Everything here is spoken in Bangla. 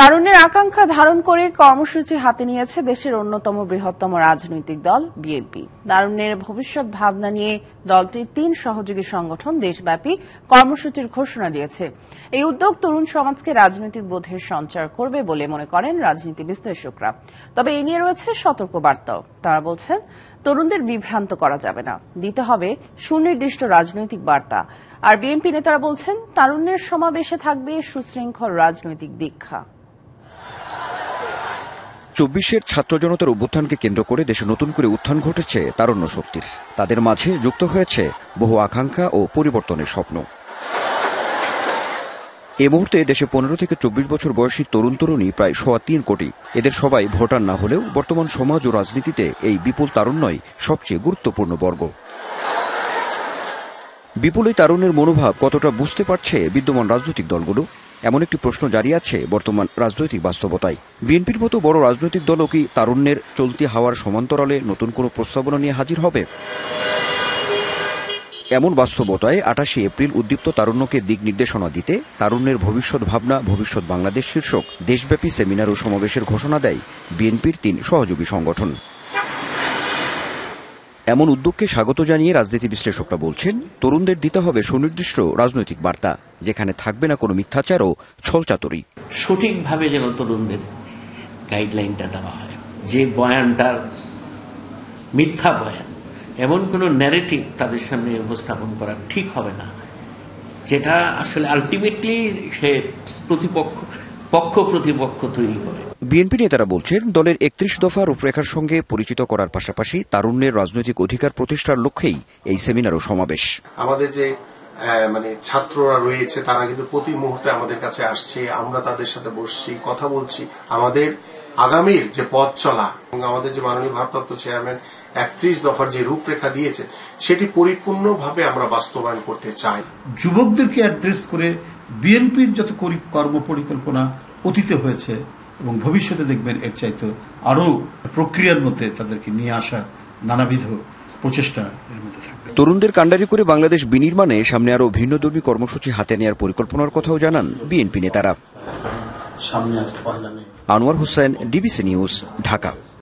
তারুণ্যের আকাঙ্ক্ষা ধারণ করে কর্মসূচি হাতে নিয়েছে দেশের অন্যতম বৃহত্তম রাজনৈতিক দল বিএনপি। তারুণ্যের ভবিষ্যৎ ভাবনা নিয়ে দলটির ৩ সহযোগী সংগঠন দেশব্যাপী কর্মসূচির ঘোষণা দিয়েছে। এই উদ্যোগ তরুণ সমাজকে রাজনৈতিক বোধের সঞ্চার করবে বলে মনে করেন রাজনীতি বিশ্লেষকরা। তবে এ নিয়ে রয়েছে সতর্কবার্তাও। তারা বলছেন, তরুণদের বিভ্রান্ত করা যাবে না, দিতে হবে সুনির্দিষ্ট রাজনৈতিক বার্তা। আর বিএনপি নেতারা বলছেন, তারুণ্যের সমাবেশে থাকবে সুশৃঙ্খল রাজনৈতিক দীক্ষা। ২৪-এর ছাত্র জনতার অভ্যুত্থানকে কেন্দ্র করে দেশে নতুন করে উত্থান ঘটেছে তারুণ্য শক্তির। তাদের মাঝে যুক্ত হয়েছে বহু আকাঙ্ক্ষা ও পরিবর্তনের স্বপ্ন। এ মুহূর্তে দেশে ১৫ থেকে ২৪ বছর বয়সী তরুণ তরুণী প্রায় ৩.৫ কোটি। এদের সবাই ভোটার না হলেও বর্তমান সমাজ ও রাজনীতিতে এই বিপুল তারুণ্যই সবচেয়ে গুরুত্বপূর্ণ বর্গ। বিপুল এই তারুণ্যের মনোভাব কতটা বুঝতে পারছে বিদ্যমান রাজনৈতিক দলগুলো, এমন একটি প্রশ্ন জারি আছে বর্তমান রাজনৈতিক বাস্তবতায়। বিএনপির মতো বড় রাজনৈতিক দলও কি তারুণ্যের চলতি হাওয়ার সমান্তরালে নতুন কোনো প্রস্তাবনা নিয়ে হাজির হবে? এমন বাস্তবতায় ২৮ এপ্রিল উদ্দীপ্ত তারুণ্যকে দিক নির্দেশনা দিতে তারুণ্যের ভবিষ্যৎ ভাবনা ভবিষ্যৎ বাংলাদেশ শীর্ষক দেশব্যাপী সেমিনার ও সমাবেশের ঘোষণা দেয় বিএনপির ৩ সহযোগী সংগঠন। এমন উদ্যোগকে স্বাগত জানিয়ে রাজনীতি বিশ্লেষকরা বলছেন, তরুণদের দিতে হবে সুনির্দিষ্ট রাজনৈতিক বার্তা, যেখানে থাকবে না কোনো মিথ্যাচার ও ছলচাতুরি। সঠিকভাবে যেন তরুণদের গাইডলাইনটা দেওয়া হয়, যে বয়ানটার মিথ্যা বয়ান, এমন কোনো ন্যারেটিভ তাদের সামনে উপস্থাপন করা ঠিক হবে না, যেটা আসলে আলটিমেটলি সে পক্ষ প্রতিপক্ষ তৈরি করে। বিএনপি নেতারা বলছেন, দলের ৩১ দফা রূপরেখার সঙ্গে পরিচিত করার পাশাপাশি তারুণ্যের রাজনৈতিক অধিকার প্রতিষ্ঠার লক্ষ্যেই এই সেমিনার ও সমাবেশ। আমাদের যে ছাত্ররা রয়েছে তারা কিন্তু প্রতি মুহূর্তে আমাদের কাছে আসছে, আমরা তাদের সাথে বসছি, কথা বলছি। আমাদের আগামীর যে পথ চলা এবং আমাদের যে মাননীয় ভারপ্রাপ্ত চেয়ারম্যান ৩১ দফার যে রূপরেখা দিয়েছে সেটি পরিপূর্ণভাবে আমরা বাস্তবায়ন করতে চাই। যুবকদেরকে অ্যাড্রেস করে বিএনপির যত কর্ম পরিকল্পনা অতীতে হয়েছে এবং ভবিষ্যতে দেখবেন এর চাইতে আরো প্রক্রিয়ার মধ্যে তাদেরকে নিয়ে আসা নানাবিধ প্রচেষ্টা এর মধ্যে থাকবে। তরুণদের কাণ্ডারি করে বাংলাদেশ বিনির্মাণে সামনে আরো ভিন্নধর্মী কর্মসূচি হাতে নেওয়ার পরিকল্পনার কথাও জানান বিএনপি নেতারা। Anwar Hossain, DBC news, Dhaka.